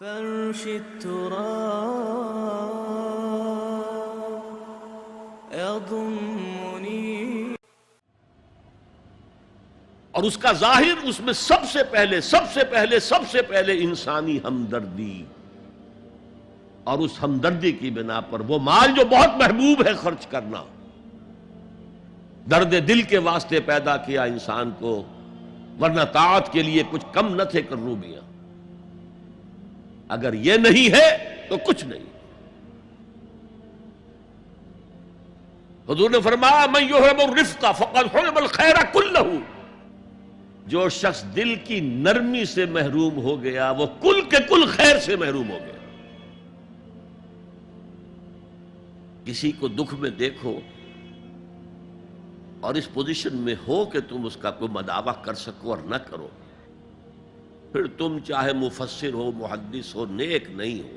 فرش التراب يضمني. اور اس کا ظاہر اس میں سب سے پہلے انسانی ہمدردی، اور اس ہمدردی کی بنا پر وہ مال جو بہت محبوب ہے خرچ کرنا، درد دل کے واسطے پیدا کیا انسان کو، ورنہ طاعت کے لیے کچھ کم نہ تھے کروبیاں. اگر یہ نہیں ہے تو کچھ نہیں. حضور نے فرمایا من یحرم الرفق فقد حرم الخیر کلہ. جو شخص دل کی نرمی سے محروم ہو گیا وہ کل کے کل خیر سے محروم ہو گیا. کسی کو دکھ میں دیکھو اور اس پوزیشن میں ہو کہ تم اس کا کوئی مداوع کر سکو اور نہ کرو، پھر تم چاہے مفسر ہو، محدث ہو، نیک نہیں ہو.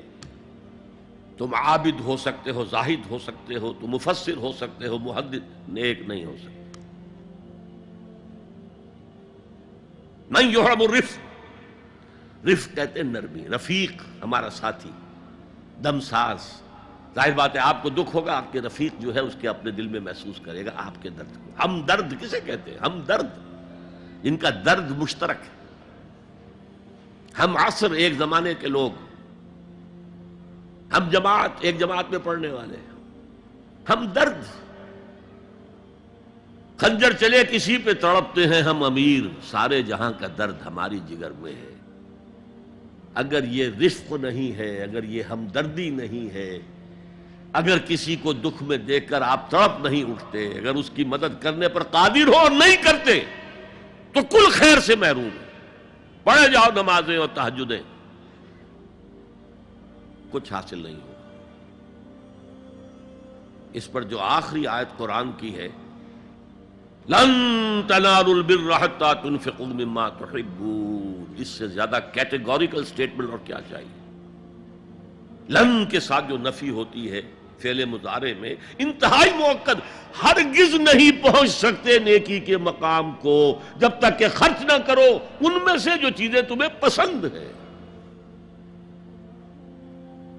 تم عابد ہو سکتے ہو، زاہد ہو سکتے ہو، تم مفسر ہو سکتے ہو، محدث، نیک نہیں ہو سکتے. من یحرم الرفق، رفق کہتے ہیں نرمی، رفیق ہمارا ساتھی، دمساز. ظاہر بات ہے آپ کو دکھ ہوگا، آپ کے رفیق جو ہے اس کے اپنے دل میں محسوس کرے گا آپ کے درد کو. ہم درد کسے کہتے ہیں؟ ہم درد، جن کا درد مشترک ہے. ہم عصر ایک زمانے کے لوگ، ہم جماعت ایک جماعت میں پڑھنے والے، ہم درد. خنجر چلے کسی پہ تڑپتے ہیں ہم امیر، سارے جہاں کا درد ہماری جگر میں ہے. اگر یہ رفق نہیں ہے، اگر یہ ہمدردی نہیں ہے، اگر کسی کو دکھ میں دیکھ کر آپ تڑپ نہیں اٹھتے، اگر اس کی مدد کرنے پر قادر ہو اور نہیں کرتے تو کل خیر سے محروم ہے. پڑھے جاؤ نمازیں اور تہجدیں، کچھ حاصل نہیں ہوگا. اس پر جو آخری آیت قرآن کی ہے، لن تنالوا البر حتى تنفقوا مما تحبون، اس سے زیادہ کیٹیگوریکل سٹیٹمنٹ اور کیا چاہیے. لن کے ساتھ جو نفی ہوتی ہے فعل مضارع میں، انتہائی مؤکد، ہرگز نہیں پہنچ سکتے نیکی کے مقام کو جب تک کہ خرچ نہ کرو ان میں سے جو چیزیں تمہیں پسند ہیں.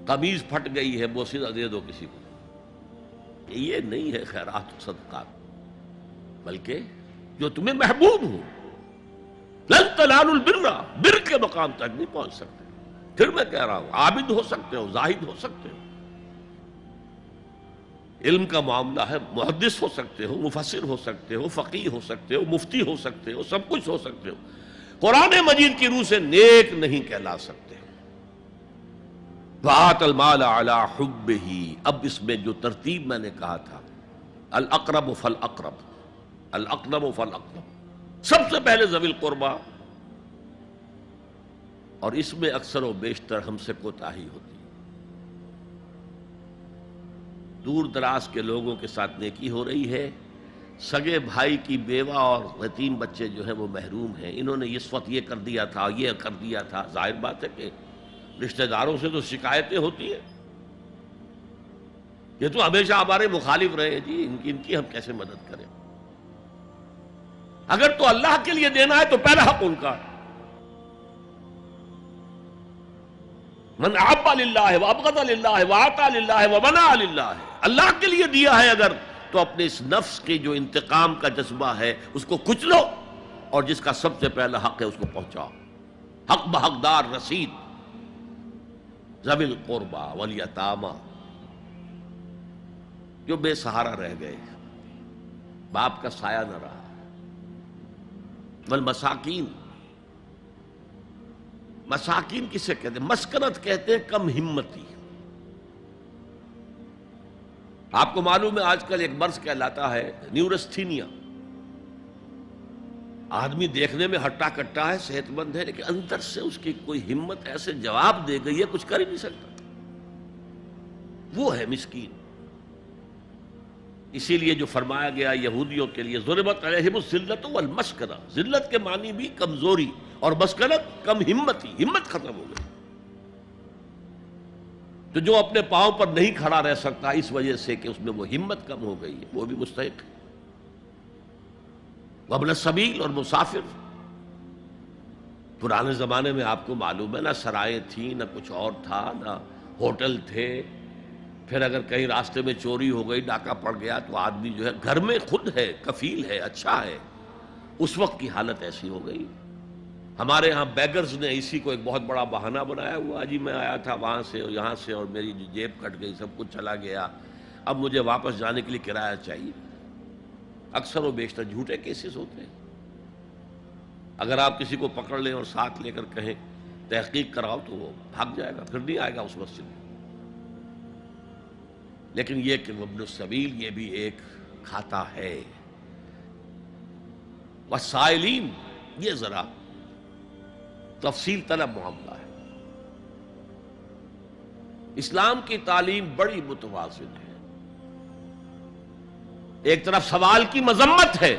قمیض پھٹ گئی ہے، بوسیدہ دے دو کسی کو، یہ نہیں ہے خیرات و صدقات، بلکہ جو تمہیں محبوب ہو. لن تنالوا البر، بر کے مقام تک نہیں پہنچ سکتے. پھر میں کہہ رہا ہوں عابد ہو سکتے ہو، زاہد ہو سکتے ہو، علم کا معاملہ ہے، محدث ہو سکتے ہو، مفسر ہو سکتے ہو، فقیہ ہو سکتے ہو، مفتی ہو سکتے ہو، سب کچھ ہو سکتے ہو. قرآن مجید کی روح سے نیک نہیں کہلا سکتے. وَآتَ الْمَالَ عَلَى حُبِّهِ، اب اس میں جو ترتیب میں نے کہا تھا، الْأَقْرَبُ فَالْأَقْرَبُ، الْأَقْرَبُ فَالْأَقْرَبُ، سب سے پہلے ذوی القربہ. اور اس میں اکثر و بیشتر ہم سے کوتاہی ہوتی ہے. دور دراز کے لوگوں کے ساتھ نیکی ہو رہی ہے، سگے بھائی کی بیوہ اور یتیم بچے جو ہیں وہ محروم ہیں. انہوں نے اس وقت یہ کر دیا تھا، یہ کر دیا تھا. ظاہر بات ہے کہ رشتہ داروں سے تو شکایتیں ہوتی ہیں، یہ تو ہمیشہ ہمارے مخالف رہے ہیں جی، ان کی ہم کیسے مدد کریں. اگر تو اللہ کے لیے دینا ہے تو پہلا حق ان کا ہے. من احب للہ وابغض للہ واعطى للہ ومنع للہ، اللہ کے لیے دیا ہے اگر تو اپنے اس نفس کی جو انتقام کا جذبہ ہے اس کو کچلو، اور جس کا سب سے پہلا حق ہے اس کو پہنچاؤ. حق بحقدار رسید، ذوی القربى والیتامى، جو بے سہارا رہ گئے، باپ کا سایہ نہ رہا. والمساکین، مساکین کسے کہتے ہیں؟ مسکنت کہتے ہیں کم ہمتی. آپ کو معلوم ہے آج کل ایک مرض کہلاتا ہے نیورستھینیا. آدمی دیکھنے میں ہٹا کٹا ہے، صحت مند ہے، لیکن اندر سے اس کی کوئی ہمت ایسے جواب دے گئی ہے کچھ کر ہی نہیں سکتا. وہ ہے مسکین. اسی لیے جو فرمایا گیا یہودیوں کے لیے ضربت علیہم الذلۃ والمسکنہ، ذلت کے معنی بھی کمزوری اور مسکنت کم ہمتی، ہمت ختم ہو گئی. تو جو اپنے پاؤں پر نہیں کھڑا رہ سکتا اس وجہ سے کہ اس میں وہ ہمت کم ہو گئی ہے، وہ بھی مستحق ہے. وابن السبیل، اور مسافر، پرانے زمانے میں آپ کو معلوم ہے نہ سرائیں تھیں، نہ کچھ اور تھا، نہ ہوٹل تھے. پھر اگر کہیں راستے میں چوری ہو گئی، ڈاکہ پڑ گیا، تو آدمی جو ہے گھر میں خود ہے، کفیل ہے، اچھا ہے. اس وقت کی حالت ایسی ہو گئی. ہمارے ہاں بیگرز نے اسی کو ایک بہت بڑا بہانہ بنایا ہوا، جی میں آیا تھا وہاں سے اور یہاں سے اور میری جیب کٹ گئی، سب کچھ چلا گیا، اب مجھے واپس جانے کے لیے کرایہ چاہیے. اکثر و بیشتر جھوٹے کیسز ہوتے ہیں. اگر آپ کسی کو پکڑ لیں اور ساتھ لے کر کہیں تحقیق کراؤ تو وہ بھاگ جائے گا، پھر نہیں آئے گا اس مسجد میں. لیکن یہ کہ ابن السبیل یہ بھی ایک کھاتا ہے. والسائلین یہ ذرا تفصیل طلب معاملہ ہے. اسلام کی تعلیم بڑی متوازن ہے. ایک طرف سوال کی مذمت ہے،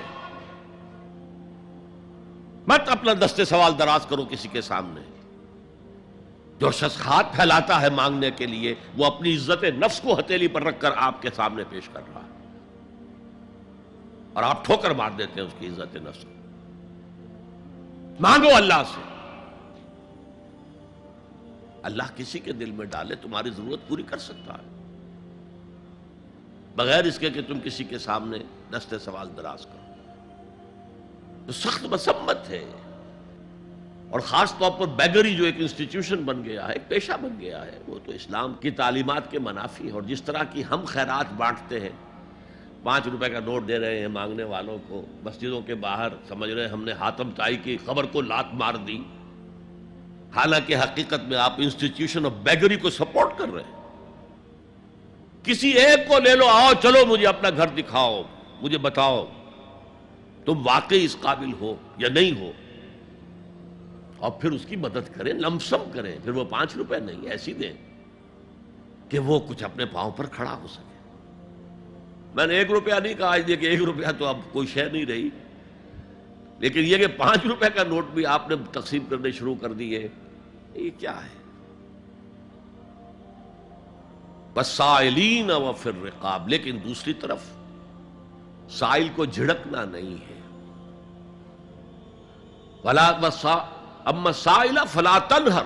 مت اپنا دستے سوال دراز کرو کسی کے سامنے. جو شخص ہاتھ پھیلاتا ہے مانگنے کے لیے، وہ اپنی عزت نفس کو ہتھیلی پر رکھ کر آپ کے سامنے پیش کر رہا ہے، اور آپ ٹھوکر مار دیتے ہیں اس کی عزت نفس کو. مانگو اللہ سے. اللہ کسی کے دل میں ڈالے تمہاری ضرورت پوری کر سکتا ہے، بغیر اس کے کہ تم کسی کے سامنے دستے سوال دراز کرو. تو سخت مذمت ہے. اور خاص طور پر بیگری جو ایک انسٹیٹیوشن بن گیا ہے، ایک پیشہ بن گیا ہے، وہ تو اسلام کی تعلیمات کے منافی ہے. اور جس طرح کی ہم خیرات بانٹتے ہیں، 5 روپے کا نوٹ دے رہے ہیں مانگنے والوں کو، مسجدوں کے باہر سمجھ رہے ہیں ہم نے حاتم طائی کی خبر کو لات مار دی، حالانکہ حقیقت میں آپ انسٹیٹیوشن آف بیگری کو سپورٹ کر رہے ہیں. کسی ایک کو لے لو، آؤ چلو مجھے اپنا گھر دکھاؤ، مجھے بتاؤ تم واقعی اس قابل ہو یا نہیں ہو، اور پھر اس کی مدد کریں، لمسم کریں. پھر وہ 5 روپے نہیں ایسی دیں کہ وہ کچھ اپنے پاؤں پر کھڑا ہو سکے. میں نے 1 روپیہ نہیں کہا، آج دیکھیں 1 روپیہ تو اب کوئی شے نہیں رہی، لیکن یہ کہ 5 روپے کا نوٹ بھی آپ نے تقسیم کرنے شروع کر دیے، یہ کیا ہے؟ والسائلین وفی الرقاب. لیکن دوسری طرف سائل کو جھڑکنا نہیں ہے. اما السائل فلا تنہر،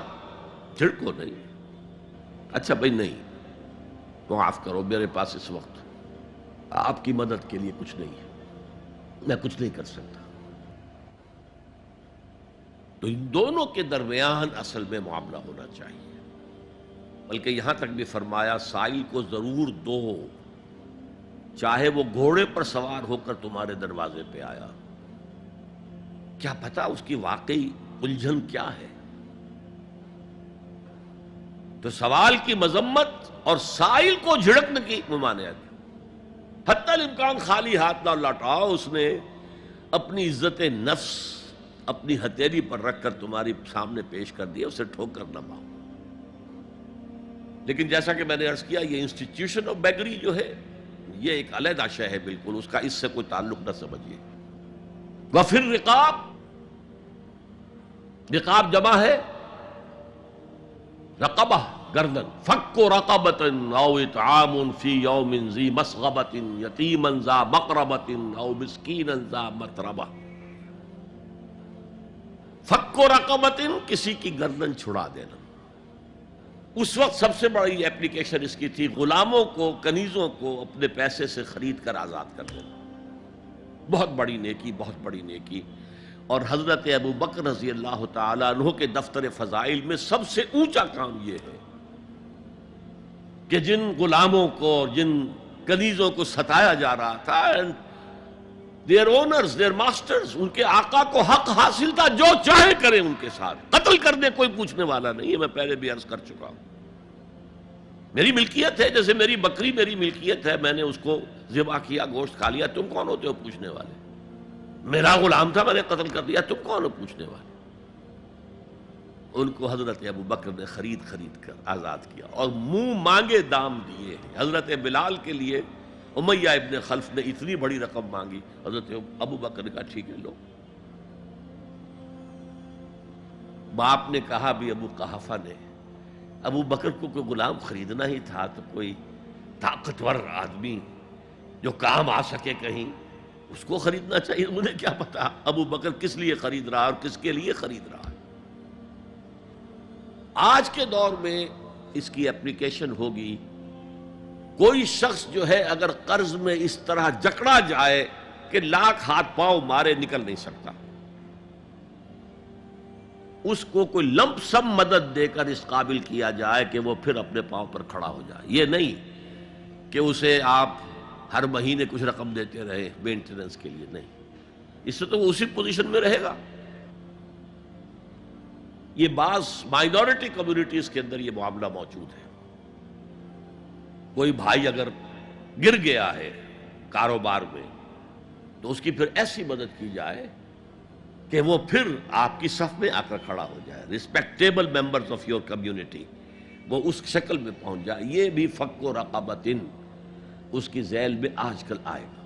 جھڑکو نہیں. اچھا بھائی نہیں، معاف کرو، میرے پاس اس وقت آپ کی مدد کے لیے کچھ نہیں ہے، میں کچھ نہیں کر سکتا. تو ان دونوں کے درمیان اصل میں معاملہ ہونا چاہیے. بلکہ یہاں تک بھی فرمایا سائل کو ضرور دو، چاہے وہ گھوڑے پر سوار ہو کر تمہارے دروازے پہ آیا. کیا پتا اس کی واقعی الجھن کیا ہے. تو سوال کی مذمت اور سائل کو جھڑکنے کی ممانعت. حتی الامکان خالی ہاتھ نہ لوٹاؤ. اس نے اپنی عزت نفس اپنی ہتھیلی پر رکھ کر تمہاری سامنے پیش کر دیا، اسے ٹھوکر نہ مارو. لیکن جیسا کہ میں نے عرض کیا، یہ انسٹیٹیوشن آف بیگری جو ہے یہ ایک علیحدہ شے ہے بالکل، اس کا اس سے کوئی تعلق نہ سمجھیے. وفی الرقاب، رقاب جمع ہے رقبہ، گردن. فک رقبۃ او اطعام فی یوم ذی مسغبۃ یتیما ذا مقربۃ او مسکینا ذا متربہ. فک رقبۃ، کسی کی گردن چھڑا دینا. اس وقت سب سے بڑی ایپلیکیشن اس کی تھی غلاموں کو، کنیزوں کو اپنے پیسے سے خرید کر آزاد کر دینا. بہت بڑی نیکی، بہت بڑی نیکی. اور حضرت ابو بکر رضی اللہ تعالیٰ عنہ کے دفتر فضائل میں سب سے اونچا کام یہ ہے کہ جن غلاموں کو اور جن کنیزوں کو ستایا جا رہا تھا، دیئر اونرز، دیئر ماسٹرز، ان کے آقا کو حق حاصل تھا، جو چاہے کریں ان کے ساتھ، قتل کر دیں، کوئی پوچھنے والا نہیں ہے. میں پہلے بھی عرض کر چکا ہوں، میری ملکیت ہے، جیسے میری بکری میری ملکیت ہے، میں نے اس کو ذبح کیا، گوشت کھا لیا، تم کون ہوتے ہو پوچھنے والے؟ میرا غلام تھا، میں نے قتل کر دیا، تم کون ہو پوچھنے والے؟ ان کو حضرت ابو بکر نے خرید کر آزاد کیا اور منہ مانگے دام دیے. حضرت بلال کے لیے امیہ ابن خلف نے اتنی بڑی رقم مانگی، حضرت ابو بکر نے کہا ٹھیک ہے لو. باپ نے کہا بھی، ابو قحافہ نے، ابو بکر کو کوئی غلام خریدنا ہی تھا تو کوئی طاقتور آدمی جو کام آ سکے کہیں، اس کو خریدنا چاہیے. مجھے کیا پتا ابو بکر کس لیے خرید رہا اور کس کے لیے خرید رہا. آج کے دور میں اس کی اپلیکیشن ہوگی، کوئی شخص جو ہے اگر قرض میں اس طرح جکڑا جائے کہ لاکھ ہاتھ پاؤں مارے نکل نہیں سکتا، اس کو کوئی لمپ سم مدد دے کر اس قابل کیا جائے کہ وہ پھر اپنے پاؤں پر کھڑا ہو جائے. یہ نہیں کہ اسے آپ ہر مہینے کچھ رقم دیتے رہے مینٹیننس کے لیے، نہیں، اس سے تو وہ اسی پوزیشن میں رہے گا. یہ بعض مائنورٹی کمیونٹیز کے اندر یہ معاملہ موجود ہے. کوئی بھائی اگر گر گیا ہے کاروبار میں تو اس کی پھر ایسی مدد کی جائے کہ وہ پھر آپ کی صف میں آ کر کھڑا ہو جائے، respectable members of your community, وہ اس شکل میں پہنچ جائے. یہ بھی فک و رقبۃ اس کی ذیل میں آج کل آئے گا.